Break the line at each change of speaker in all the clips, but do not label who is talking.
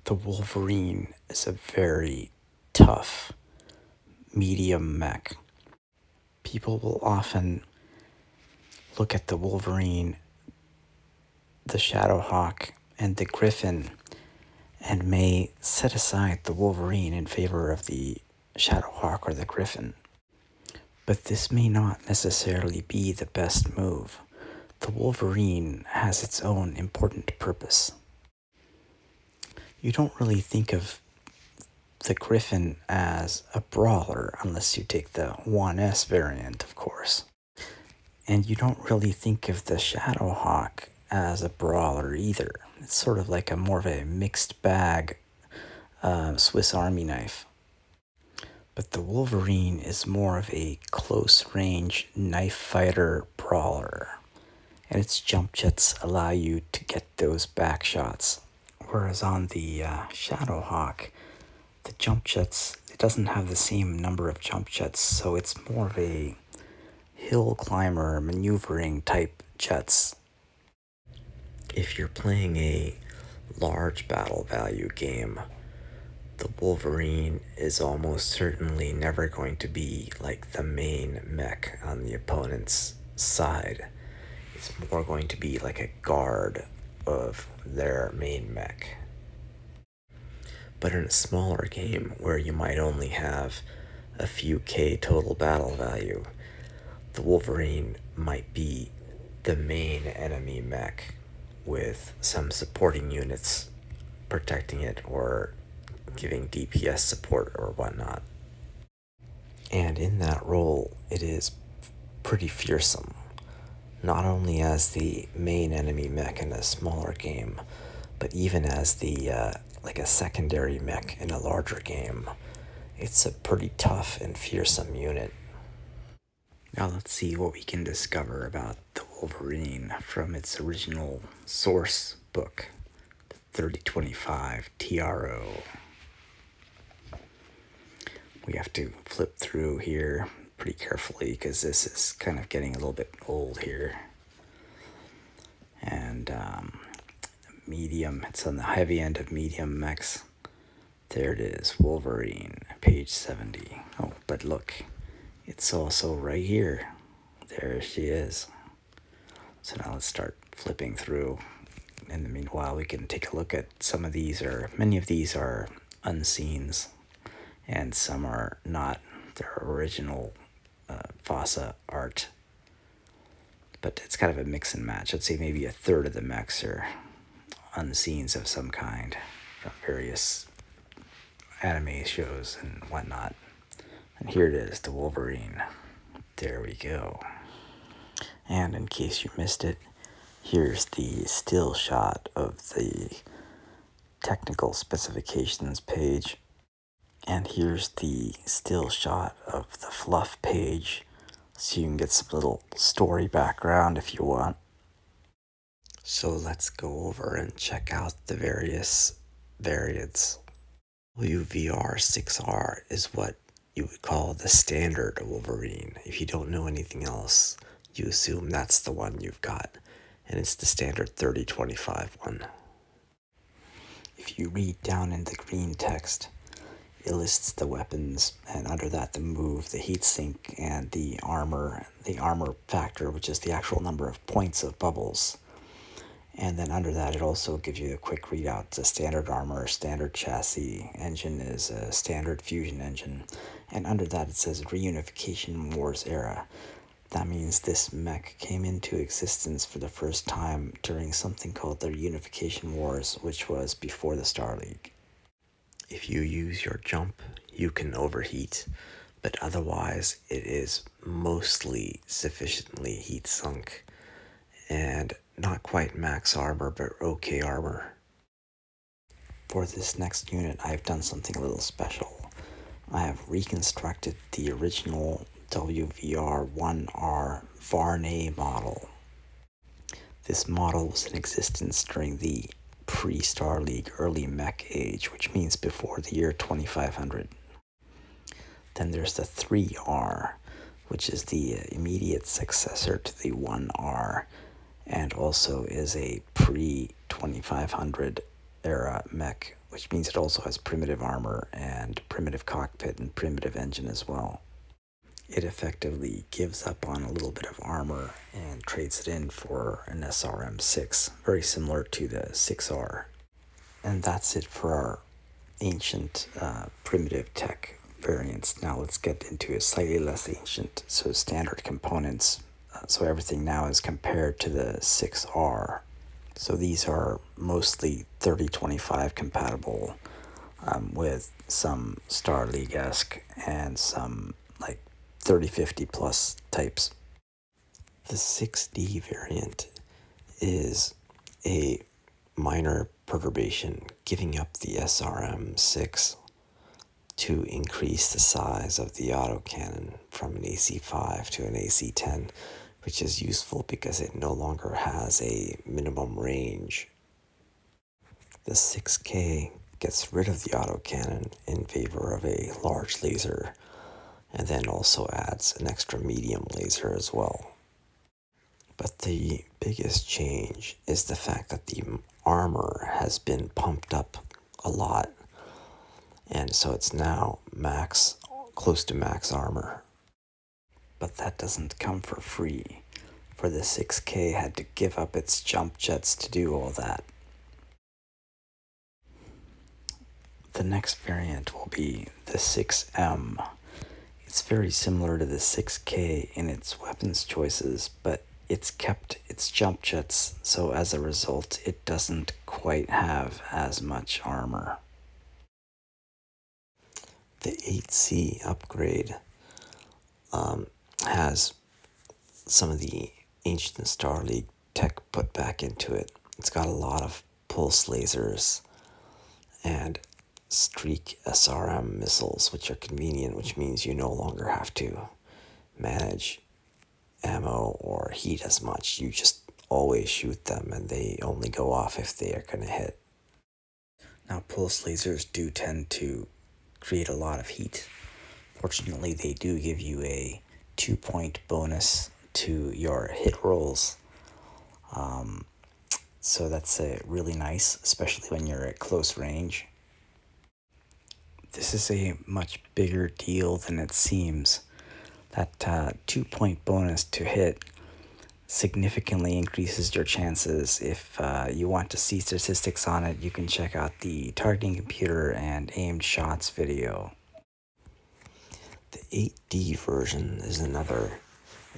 The Wolverine is a very tough medium mech. People will often look at the Wolverine, the Shadowhawk, and the Griffin and may set aside the Wolverine in favor of the Shadowhawk or the Griffin. But this may not necessarily be the best move. The Wolverine has its own important purpose. You don't really think of the Griffin as a brawler unless you take the 1S variant, of course. And you don't really think of the Shadowhawk as a brawler either. It's sort of like more of a mixed bag Swiss Army knife. But the Wolverine is more of a close-range knife fighter brawler. And its jump jets allow you to get those back shots. Whereas on the Shadowhawk, the jump jets, it doesn't have the same number of jump jets, so it's more of a hill climber maneuvering type jets. If you're playing a large battle value game, the Wolverine is almost certainly never going to be like the main mech on the opponent's side. It's more going to be like a guard of their main mech. But in a smaller game where you might only have a few K total battle value, the Wolverine might be the main enemy mech with some supporting units protecting it or giving DPS support or whatnot. And in that role, it is pretty fearsome. Not only as the main enemy mech in a smaller game, but even as the like a secondary mech in a larger game. It's a pretty tough and fearsome unit. Now let's see what we can discover about the Wolverine from its original source book, the 3025 TRO. We have to flip through here pretty carefully because this is kind of getting a little bit old here. And medium, it's on the heavy end of medium mechs. There it is, Wolverine, page 70. Oh, but look, it's also right here. There she is. So now let's start flipping through. In the meanwhile, we can take a look at many of these are unseens, and some are not. They're original FOSSA art. But it's kind of a mix and match. I'd say maybe a third of the mechs are unseens of some kind from various anime shows and whatnot. And here it is, the Wolverine. There we go. And in case you missed it, here's the still shot of the technical specifications page. And here's the still shot of the fluff page, so you can get some little story background if you want. So let's go over and check out the various variants. WVR-6R is what you would call the standard Wolverine. If you don't know anything else, you assume that's the one you've got, and it's the standard 3025 one. If you read down in the green text, it lists the weapons, and under that the move, the heatsink, and the armor factor, which is the actual number of points of bubbles. And then under that, it also gives you a quick readout. The standard armor, standard chassis, engine is a standard fusion engine. And under that, it says Reunification Wars era. That means this mech came into existence for the first time during something called the Unification Wars, which was before the Star League. If you use your jump, you can overheat, but otherwise it is mostly sufficiently heat sunk and not quite max armor, but okay armor. For this next unit, I've done something a little special. I have reconstructed the original WVR-1R Varnay model. This model was in existence during the pre-Star League early mech age, which means before the year 2500. Then there's the 3R, which is the immediate successor to the 1R, and also is a pre-2500 era mech which means it also has primitive armor and primitive cockpit and primitive engine as well. It effectively gives up on a little bit of armor and trades it in for an SRM-6, very similar to the 6R. And that's it for our ancient primitive tech variants. Now let's get into a slightly less ancient, so standard components. So everything now is compared to the 6R. So these are mostly 3025 compatible, with some Star League-esque and some like 3050 plus types. The 6D variant is a minor perturbation, giving up the SRM-6 to increase the size of the autocannon from an AC-5 to an AC-10, which is useful because it no longer has a minimum range. The 6K gets rid of the autocannon in favor of a large laser, and then also adds an extra medium laser as well. But the biggest change is the fact that the armor has been pumped up a lot, and so it's now close to max armor. But that doesn't come for free, for the 6K had to give up its jump jets to do all that. The next variant will be the 6M. It's very similar to the 6K in its weapons choices, but it's kept its jump jets, so as a result, it doesn't quite have as much armor. The 8C upgrade has some of the ancient Star League tech put back into it. It's got a lot of pulse lasers and streak SRM missiles, which are convenient, which means you no longer have to manage ammo or heat as much. You just always shoot them and they only go off if they are going to hit. Now, pulse lasers do tend to create a lot of heat. Fortunately, they do give you a 2-point bonus to your hit rolls. So that's really nice, especially when you're at close range. This is a much bigger deal than it seems. That 2-point bonus to hit significantly increases your chances. If you want to see statistics on it, you can check out the targeting computer and aimed shots video. The 8D version is another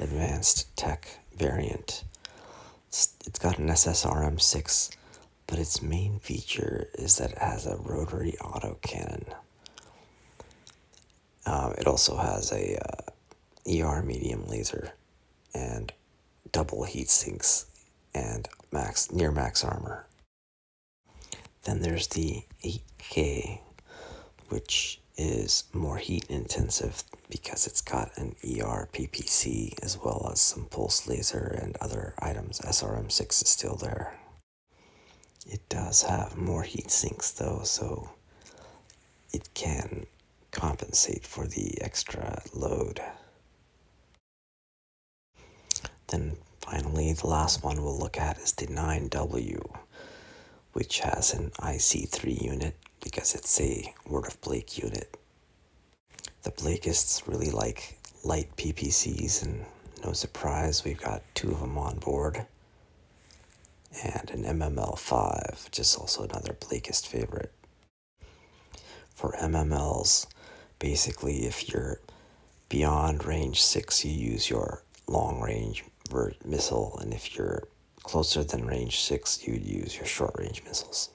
advanced tech variant. It's got an SSRM-6, but its main feature is that it has a rotary autocannon. It also has a ER medium laser and double heat sinks and near max armor. Then there's the 8K, which is more heat intensive because it's got an ER PPC as well as some pulse laser and other items. SRM-6 is still there. It does have more heat sinks though, so it can compensate for the extra load. Then finally, the last one we'll look at is the 9W, which has an IC3 unit because it's a Word of Blake unit. The Blakeists really like light PPCs, and no surprise, we've got 2 of them on board. And an MML5, which is also another Blakeist favorite. For MMLs, basically if you're beyond range 6, you use your long range missile, and if you're closer than range 6, you'd use your short range missiles.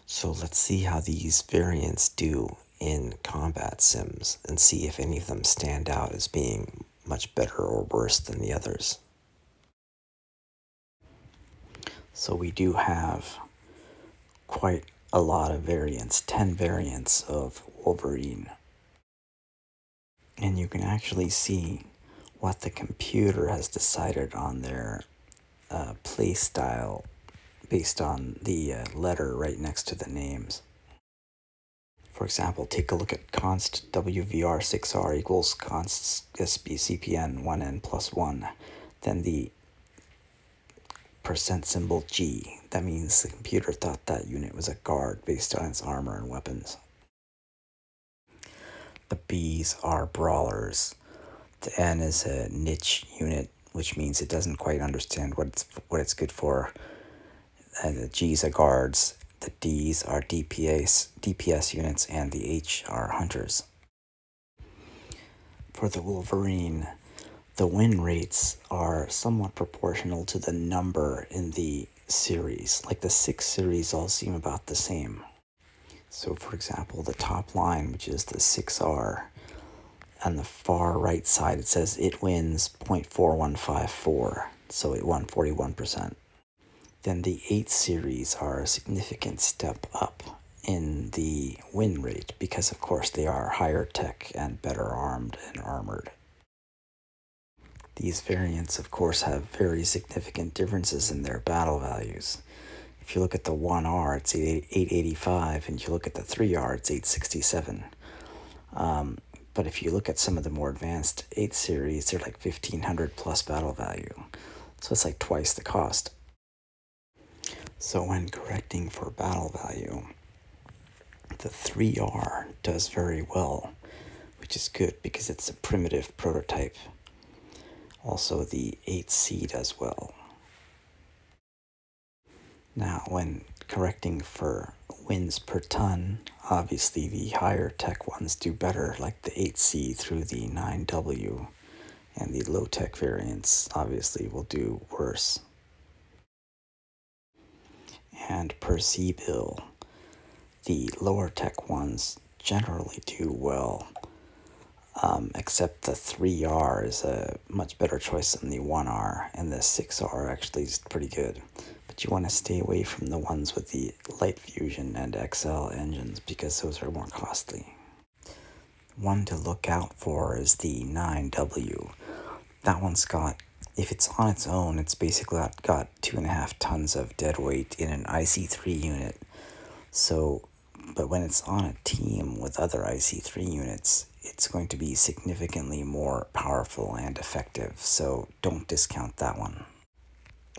So let's see how these variants do in combat sims and see if any of them stand out as being much better or worse than the others. So we do have quite a lot of variants, 10 variants of Wolverine. And you can actually see what the computer has decided on their play style based on the letter right next to the names. For example, take a look at const WVR-6R equals const SBCPN 1N plus 1. Then the percent symbol G. That means the computer thought that unit was a guard based on its armor and weapons. The Bs are brawlers. The N is a niche unit, which means it doesn't quite understand what it's good for. And the Gs are guards. The Ds are DPS units, and the H are hunters. For the Wolverine, the win rates are somewhat proportional to the number in the series. Like the 6 series all seem about the same. So for example, the top line, which is the 6R, on the far right side it says it wins 0.4154, so it won 41%. Then the 8 series are a significant step up in the win rate because of course they are higher tech and better armed and armored. These variants of course have very significant differences in their battle values. If you look at the 1R, it's 885, and you look at the 3R, it's 867. But if you look at some of the more advanced 8 series, they're like 1500 plus battle value. So it's like twice the cost. So when correcting for battle value, the 3R does very well, which is good because it's a primitive prototype. Also, the 8C does well. Now, when correcting for wins per ton, obviously the higher tech ones do better, like the 8C through the 9W, and the low tech variants obviously will do worse. And per C-bill, the lower tech ones generally do well, except the 3R is a much better choice than the 1R, and the 6R actually is pretty good. But you want to stay away from the ones with the light fusion and XL engines because those are more costly. One to look out for is the 9W. That one's got, if it's on its own, it's basically got 2.5 tons of dead weight in an IC3 unit. So, but when it's on a team with other IC3 units, it's going to be significantly more powerful and effective, so don't discount that one.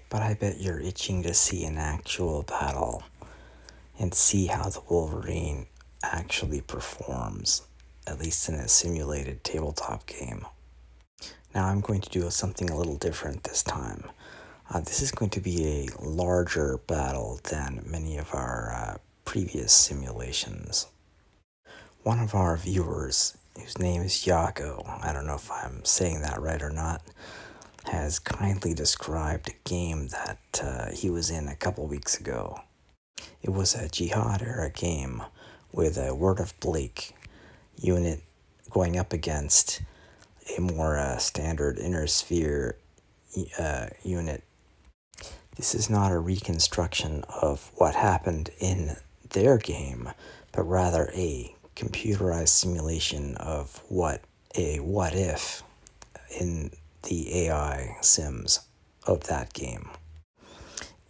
But I bet you're itching to see an actual battle and see how the Wolverine actually performs, at least in a simulated tabletop game. Now I'm going to do something a little different this time. This is going to be a larger battle than many of our previous simulations. One of our viewers, whose name is Yago, I don't know if I'm saying that right or not, has kindly described a game that he was in a couple weeks ago. It was a Jihad era game with a Word of Blake unit going up against a more standard inner sphere unit. This is not a reconstruction of what happened in their game, but rather a computerized simulation of what if in the AI sims of that game.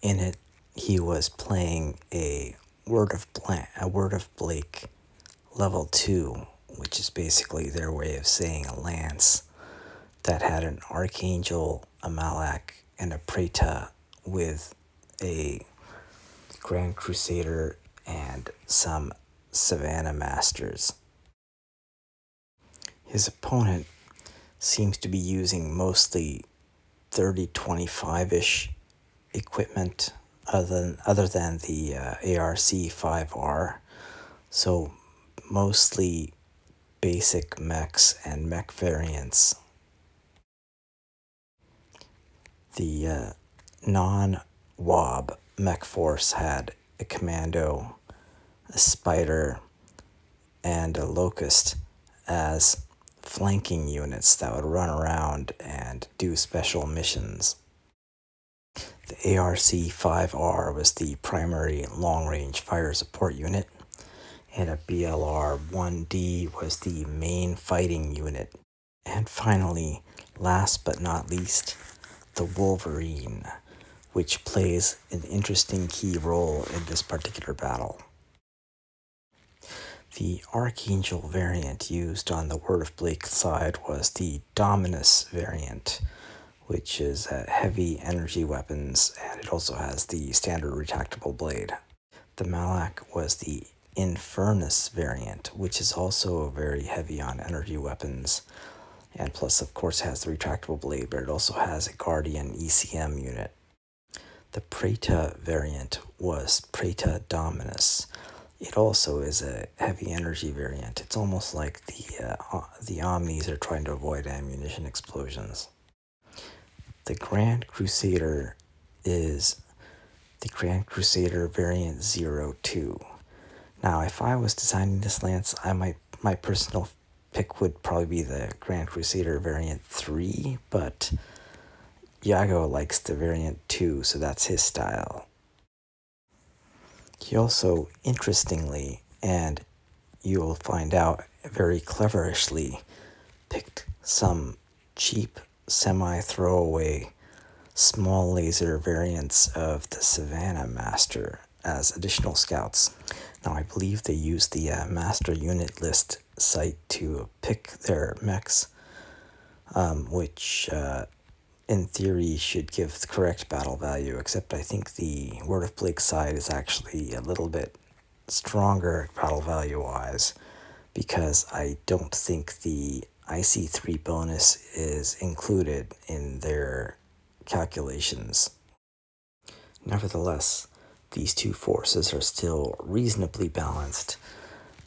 In it, he was playing a Word of Blake level 2, which is basically their way of saying a lance that had an Archangel, a Malak, and a Preta with a Grand Crusader and some Savannah Masters. His opponent seems to be using mostly 3025-ish equipment other than the ARC-5R, so mostly basic mechs and mech variants. The non-WOB mech force had a commando, a spider, and a locust as flanking units that would run around and do special missions. The ARC-5R was the primary long-range fire support unit, and a BLR-1D was the main fighting unit. And finally, last but not least, the Wolverine, which plays an interesting key role in this particular battle. The Archangel variant used on the Word of Blake side was the Dominus variant, which is heavy energy weapons, and it also has the standard retractable blade. The Malak was the Infernus variant, which is also very heavy on energy weapons, and plus, of course, has the retractable blade, but it also has a Guardian ECM unit. The Preta variant was Preta Dominus. It also is a heavy energy variant. It's almost like the Omnis are trying to avoid ammunition explosions. The Grand Crusader is the Grand Crusader variant 02. Now, if I was designing this lance, my personal pick would probably be the Grand Crusader variant 3, but Iago likes the variant 2, so that's his style. He also, interestingly, and you will find out very cleverishly, picked some cheap, semi-throwaway, small laser variants of the Savannah Master as additional scouts. Now, I believe they used the Master Unit List site to pick their mechs, which in theory should give the correct battle value, except I think the Word of Blake side is actually a little bit stronger battle value wise, because I don't think the IC3 bonus is included in their calculations. Nevertheless, these two forces are still reasonably balanced,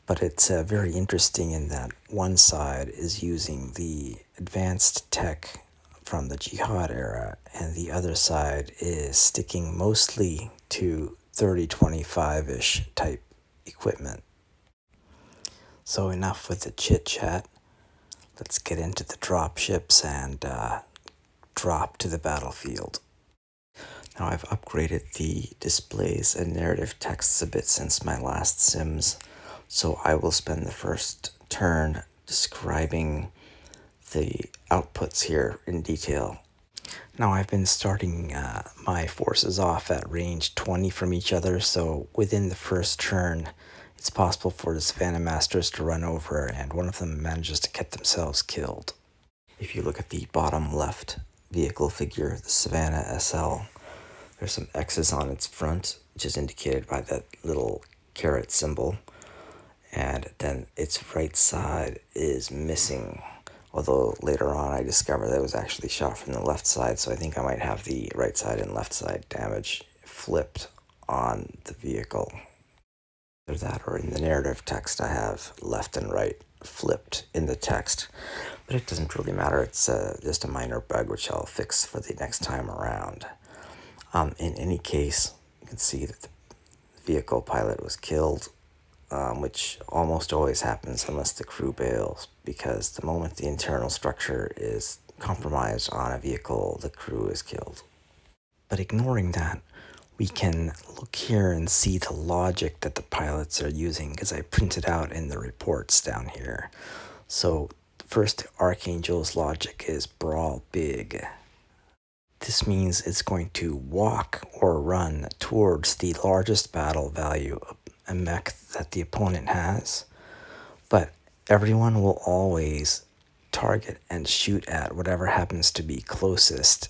but it's very interesting in that one side is using the advanced tech from the Jihad era, and the other side is sticking mostly to 3025-ish type equipment. So enough with the chit-chat. Let's get into the dropships and drop to the battlefield. Now, I've upgraded the displays and narrative texts a bit since my last Sims, so I will spend the first turn describing the outputs here in detail. Now, I've been starting my forces off at range 20 from each other, so within the first turn, it's possible for the Savannah Masters to run over, and one of them manages to get themselves killed. If you look at the bottom left vehicle figure, the Savannah SL, there's some X's on its front, which is indicated by that little caret symbol, and then its right side is missing. Although later on I discovered that it was actually shot from the left side, so I think I might have the right side and left side damage flipped on the vehicle. Either that or in the narrative text I have left and right flipped in the text, but it doesn't really matter. It's just a minor bug which I'll fix for the next time around. In any case, you can see that the vehicle pilot was killed, which almost always happens unless the crew bails, because the moment the internal structure is compromised on a vehicle, the crew is killed. But ignoring that, we can look here and see the logic that the pilots are using, because I printed out in the reports down here. So first, Archangel's logic is brawl big. This means it's going to walk or run towards the largest battle value of a mech that the opponent has, but everyone will always target and shoot at whatever happens to be closest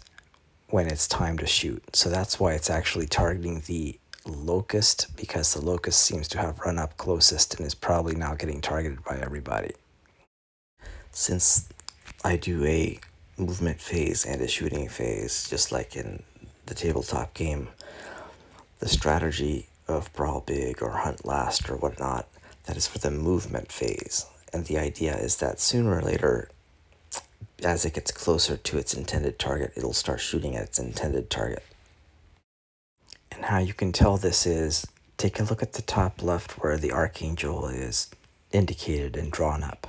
when it's time to shoot. So that's why it's actually targeting the locust, because the locust seems to have run up closest and is probably now getting targeted by everybody. Since I do a movement phase and a shooting phase, just like in the tabletop game, the strategy of brawl big or hunt last or whatnot, that is for the movement phase. And the idea is that sooner or later, as it gets closer to its intended target, it'll start shooting at its intended target. And how you can tell this is, take a look at the top left where the Archangel is indicated and drawn up.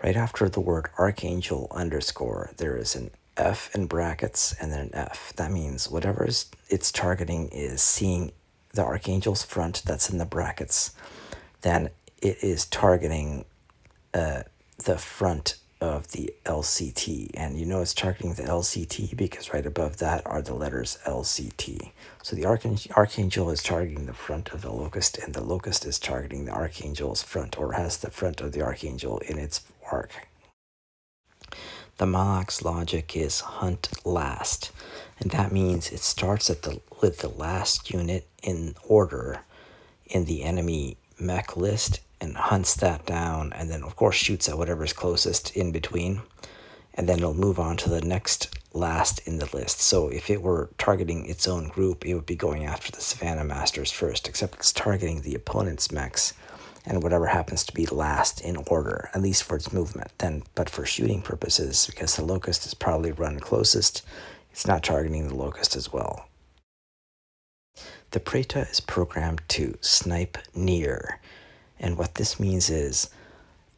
Right after the word Archangel underscore, there is an F in brackets and then an F. That means whatever it's targeting is seeing the Archangel's front that's in the brackets, then it is targeting the front of the LCT. And you know it's targeting the LCT because right above that are the letters LCT. So the Archangel is targeting the front of the locust, and the locust is targeting the Archangel's front, or has the front of the Archangel in its arc. The Malak's logic is hunt last, and that means it starts with the last unit in order in the enemy mech list and hunts that down, and then of course shoots at whatever's closest in between, and then it'll move on to the next last in the list. So if it were targeting its own group, it would be going after the Savannah Masters first, except it's targeting the opponent's mechs and whatever happens to be last in order, at least for its movement. But for shooting purposes, because the Locust is probably run closest, it's not targeting the Locust as well. The Preta is programmed to snipe near, and what this means is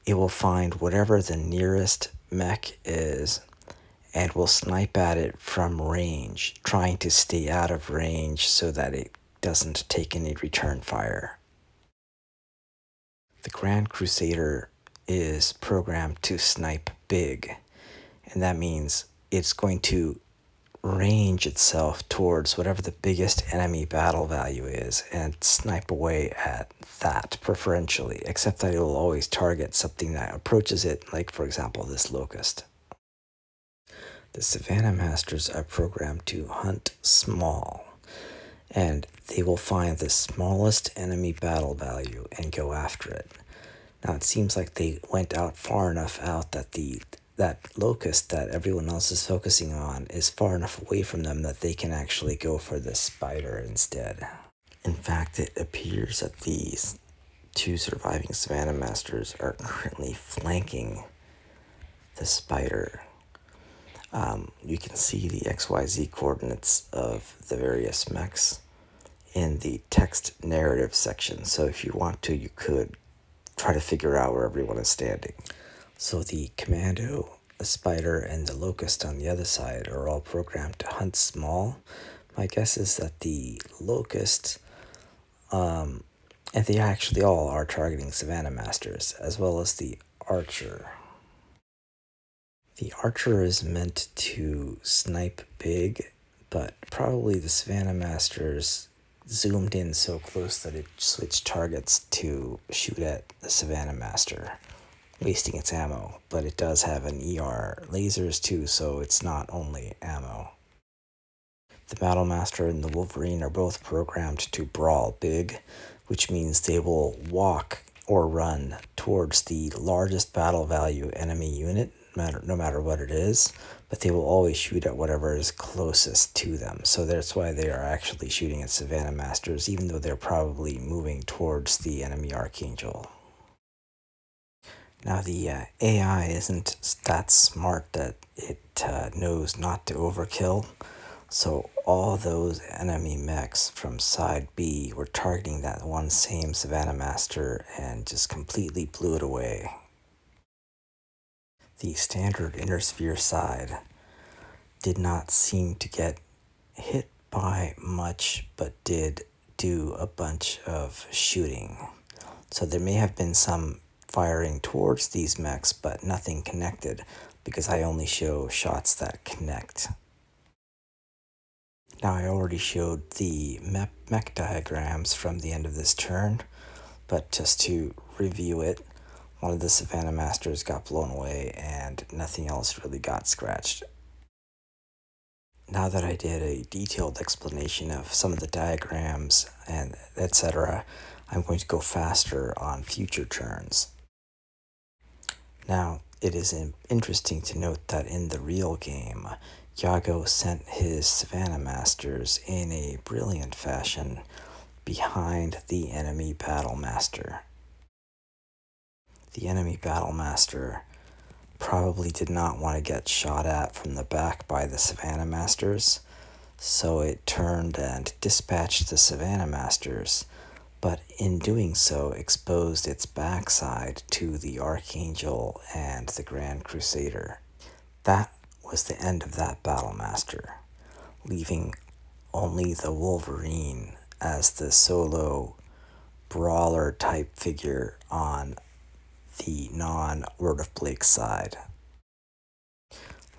it will find whatever the nearest mech is and will snipe at it from range, trying to stay out of range so that it doesn't take any return fire. The Grand Crusader is programmed to snipe big, and that means it's going to range itself towards whatever the biggest enemy battle value is and snipe away at that preferentially, except that it will always target something that approaches it, like for example this Locust. The Savannah Masters are programmed to hunt small, and they will find the smallest enemy battle value and go after it. Now it seems like they went out far enough out that that Locust that everyone else is focusing on is far enough away from them that they can actually go for the Spider instead. In fact, it appears that these two surviving Savannah Masters are currently flanking the Spider. You can see the XYZ coordinates of the various mechs in the text narrative section. So if you want to, you could try to figure out where everyone is standing. So the Commando, the Spider, and the Locust on the other side are all programmed to hunt small. My guess is that the Locust, and they actually all are targeting Savannah Masters, as well as the Archer. The Archer is meant to snipe big, but probably the Savannah Masters zoomed in so close that it switched targets to shoot at the Savannah Master, wasting its ammo. But it does have an ER lasers too, so it's not only ammo. The Battle Master and the Wolverine are both programmed to brawl big, which means they will walk or run towards the largest battle value enemy unit, no matter what it is, but they will always shoot at whatever is closest to them. So that's why they are actually shooting at Savannah Masters, even though they're probably moving towards the enemy Archangel. Now the AI isn't that smart that it knows not to overkill, so all those enemy mechs from side B were targeting that one same Savannah Master and just completely blew it away. The standard inner sphere side did not seem to get hit by much, but did do a bunch of shooting. So there may have been some firing towards these mechs, but nothing connected, because I only show shots that connect. Now I already showed the mech diagrams from the end of this turn, but just to review it, one of the Savannah Masters got blown away and nothing else really got scratched. Now that I did a detailed explanation of some of the diagrams and etc., I'm going to go faster on future turns. Now, it is interesting to note that in the real game, Yago sent his Savannah Masters in a brilliant fashion behind the enemy Battle Master. The enemy Battle Master probably did not want to get shot at from the back by the Savannah Masters, so it turned and dispatched the Savannah Masters, but in doing so exposed its backside to the Archangel and the Grand Crusader. That was the end of that Battle Master, leaving only the Wolverine as the solo brawler type figure on the non-Word of Blake side.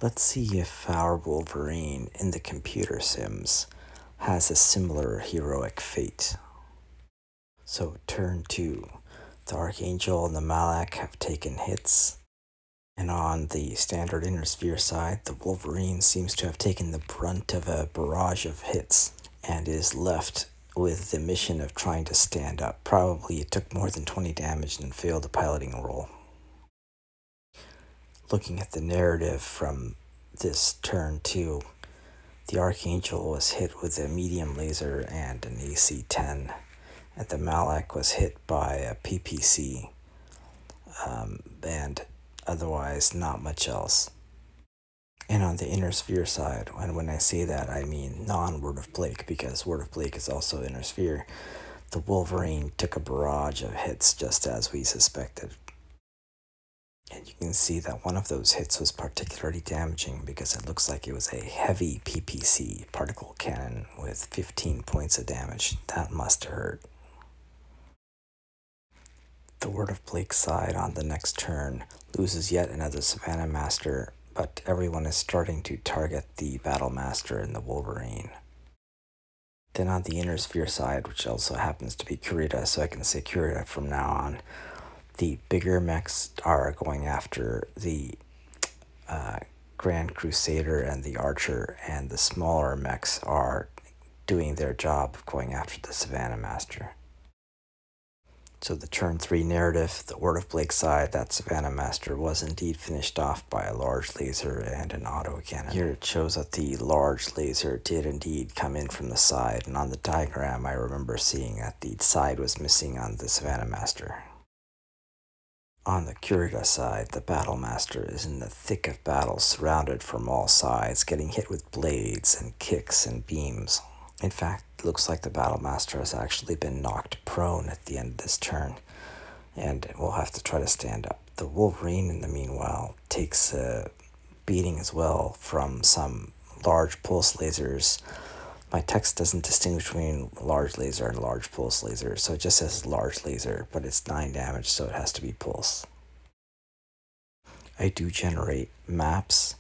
Let's see if our Wolverine in the computer sims has a similar heroic fate. So turn 2. The Archangel and the Malak have taken hits, And on the standard inner sphere side, the Wolverine seems to have taken the brunt of a barrage of hits and is left with the mission of trying to stand up. Probably it took more than 20 damage and failed the piloting role. Looking at the narrative from this turn 2, the Archangel was hit with a medium laser and an AC-10, and the Malak was hit by a PPC, and otherwise not much else. And on the inner sphere side, and when I say that I mean non-Word of Blake, because Word of Blake is also inner sphere, the Wolverine took a barrage of hits just as we suspected. And you can see that one of those hits was particularly damaging because it looks like it was a heavy PPC, particle cannon, with 15 points of damage. That must have hurt. The Word of Blake's side on the next turn loses yet another Savannah Master, but everyone is starting to target the Battle Master and the Wolverine. Then on the inner sphere side, which also happens to be Kurita, so I can say Kurita from now on, the bigger mechs are going after the Grand Crusader and the Archer, and the smaller mechs are doing their job of going after the Savannah Master. So the turn 3 narrative, the Word of Blake's side, that Savannah Master was indeed finished off by a large laser and an autocannon. Here it shows that the large laser did indeed come in from the side, and on the diagram I remember seeing that the side was missing on the Savannah Master. On the Kurita side, the Battle Master is in the thick of battle, surrounded from all sides, getting hit with blades and kicks and beams. In fact, it looks like the Battle Master has actually been knocked prone at the end of this turn, and will have to try to stand up. The Wolverine, in the meanwhile, takes a beating as well from some large pulse lasers. My text doesn't distinguish between large laser and large pulse laser, so it just says large laser, but it's 9 damage, so it has to be pulse. I do generate maps,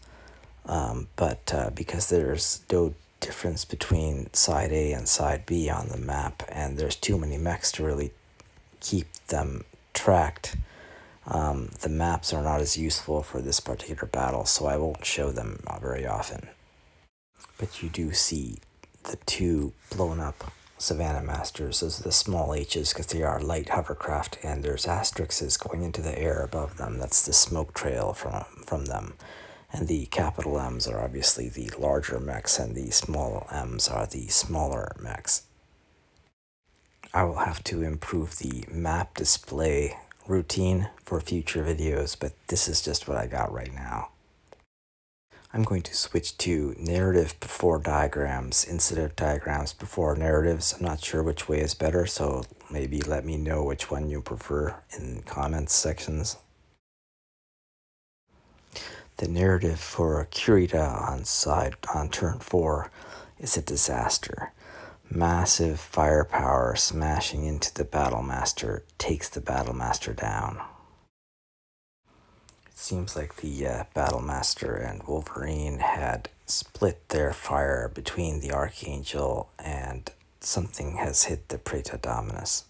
but because there's no difference between side A and side B on the map, and there's too many mechs to really keep them tracked, the maps are not as useful for this particular battle, so I won't show them very often. But you do see the 2 blown up Savannah Masters. Those are the small H's because they are light hovercraft, and there's asterisks going into the air above them. That's the smoke trail from them. And the capital M's are obviously the larger mechs, and the small M's are the smaller mechs. I will have to improve the map display routine for future videos, but this is just what I got right now. I'm going to switch to narrative before diagrams instead of diagrams before narratives. I'm not sure which way is better, so maybe let me know which one you prefer in comments sections. The narrative for Kurita on turn 4 is a disaster. Massive firepower smashing into the Battle Master takes the Battle Master down. It seems like the Battle Master and Wolverine had split their fire between the Archangel, and something has hit the Praeta Dominus.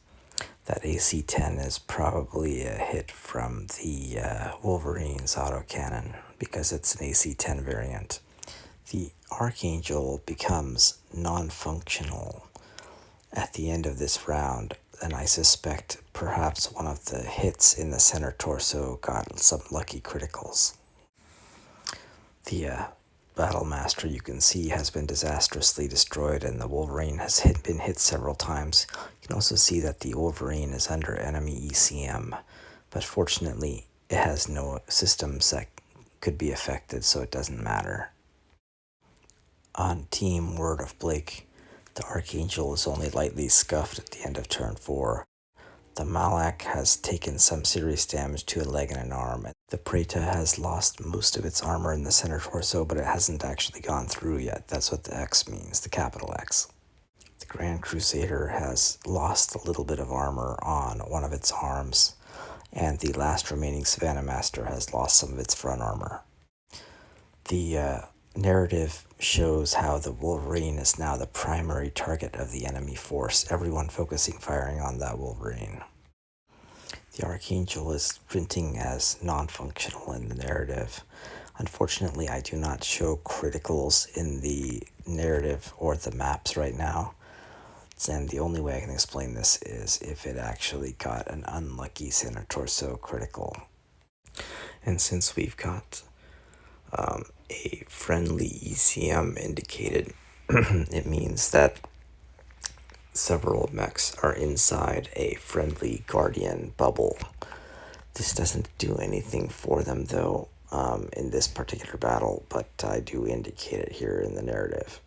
That AC-10 is probably a hit from the Wolverine's autocannon, because it's an AC-10 variant. The Archangel becomes non-functional at the end of this round, and I suspect perhaps one of the hits in the center torso got some lucky criticals. The Battle Master, you can see, has been disastrously destroyed, and the Wolverine has been hit several times. You can also see that the Wolverine is under enemy ECM, but fortunately it has no systems that could be affected, so it doesn't matter. On Team Word of Blake, the Archangel is only lightly scuffed at the end of turn 4. The Malak has taken some serious damage to a leg and an arm. The Praeta has lost most of its armor in the center torso, but it hasn't actually gone through yet. That's what the X means, the capital X. The Grand Crusader has lost a little bit of armor on one of its arms, and the last remaining Savannah Master has lost some of its front armor. The narrative shows how the Wolverine is now the primary target of the enemy force, everyone focusing firing on that Wolverine. The Archangel is printing as non-functional in the narrative. Unfortunately, I do not show criticals in the narrative or the maps right now. And the only way I can explain this is if it actually got an unlucky center torso critical. And since we've got a friendly ECM indicated, it means that several mechs are inside a friendly Guardian bubble. This doesn't do anything for them though in this particular battle, but I do indicate it here in the narrative.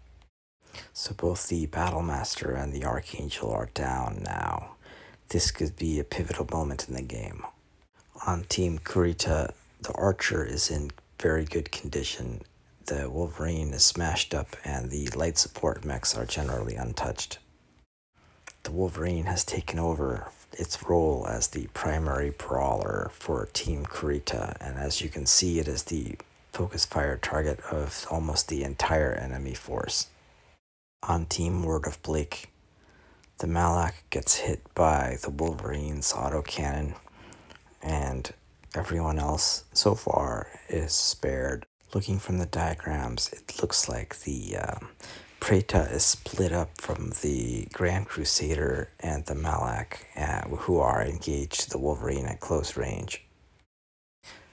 So both the Battlemaster and the Archangel are down now. This could be a pivotal moment in the game. On Team Kurita, the Archer is in very good condition. The Wolverine is smashed up and the light support mechs are generally untouched. The Wolverine has taken over its role as the primary brawler for Team Kurita, and as you can see, it is the focus fire target of almost the entire enemy force. On Team Word of Blake, the Malak gets hit by the Wolverine's autocannon, and everyone else so far is spared. Looking from the diagrams, it looks like the Preta is split up from the Grand Crusader and the Malak, who are engaged the Wolverine at close range.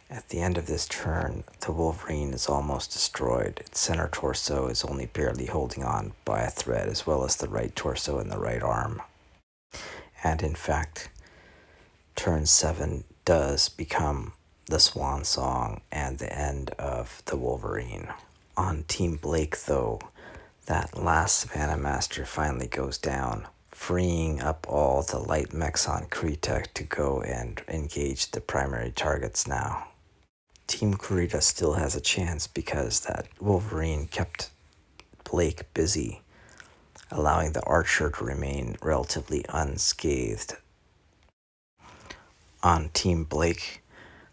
At the end of this turn, the Wolverine is almost destroyed. Its center torso is only barely holding on by a thread, as well as the right torso and the right arm. And in fact, turn 7 does become the swan song and the end of the Wolverine. On Team Blake, though, that last Savannah Master finally goes down, freeing up all the light mechs on Kurita to go and engage the primary targets now. Team Kurita still has a chance because that Wolverine kept Blake busy, allowing the Archer to remain relatively unscathed. On Team Blake,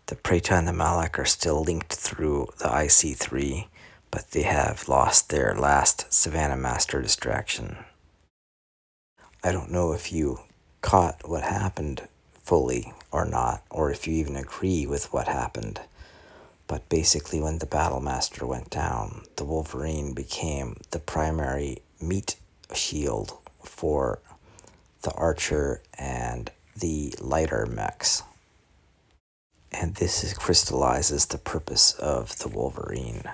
the Preta and the Malak are still linked through the IC3, but they have lost their last Savannah Master distraction. I don't know if you caught what happened fully or not, or if you even agree with what happened. But basically, when the Battlemaster went down, the Wolverine became the primary meat shield for the Archer and the lighter mechs. And this crystallizes the purpose of the Wolverine.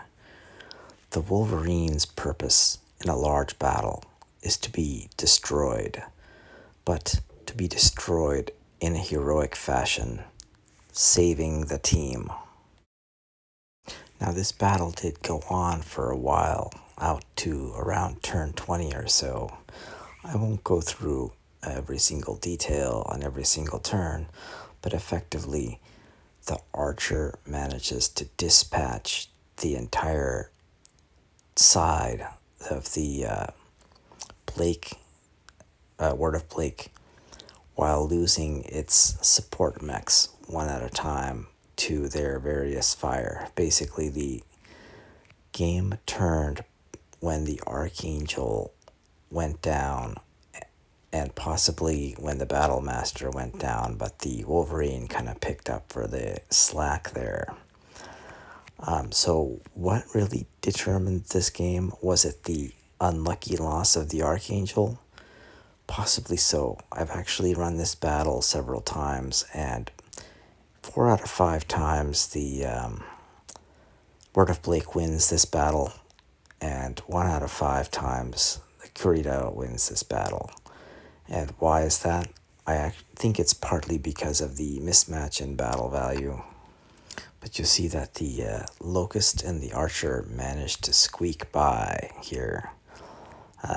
The Wolverine's purpose in a large battle is to be destroyed, but to be destroyed in a heroic fashion, saving the team. Now, this battle did go on for a while, out to around turn 20 or so. I won't go through every single detail on every single turn, but effectively, the Archer manages to dispatch the entire side of the Word of Blake, while losing its support mechs one at a time to their various fire. Basically, the game turned when the Archangel went down, and possibly when the Battlemaster went down, but the Wolverine kind of picked up for the slack there. So what really determined this game? Was it the unlucky loss of the Archangel? Possibly so. I've actually run this battle several times, and 4 out of 5 times the Word of Blake wins this battle, and 1 out of 5 times the Kurita wins this battle. And why is that? I think it's partly because of the mismatch in battle value. But you see that the Locust and the Archer managed to squeak by here,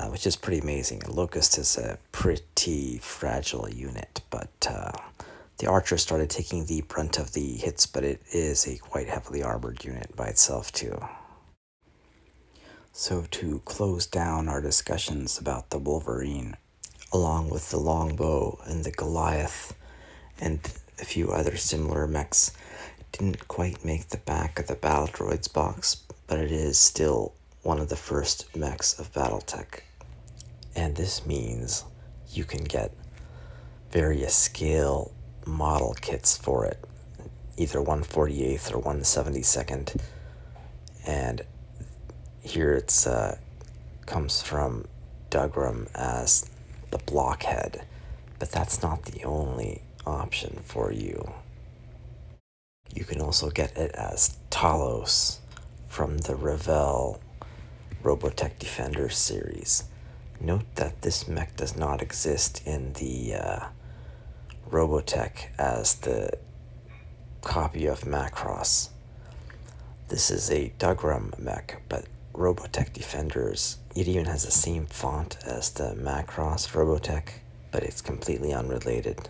which is pretty amazing. Locust is a pretty fragile unit, but the Archer started taking the brunt of the hits, but it is a quite heavily armored unit by itself too. So to close down our discussions about the Wolverine, along with the Longbow and the Goliath and a few other similar mechs, didn't quite make the back of the Battle Droids box, but it is still one of the first mechs of Battletech. And this means you can get various scale model kits for it, either 1/48th or 1/72nd, and here it's comes from Dougram as the blockhead, but that's not the only option for you. You can also get it as Talos from the Revell Robotech Defender series. Note that this mech does not exist in the Robotech as the copy of Macross. This is a Dougram mech, but Robotech Defenders, it even has the same font as the Macross Robotech, but it's completely unrelated.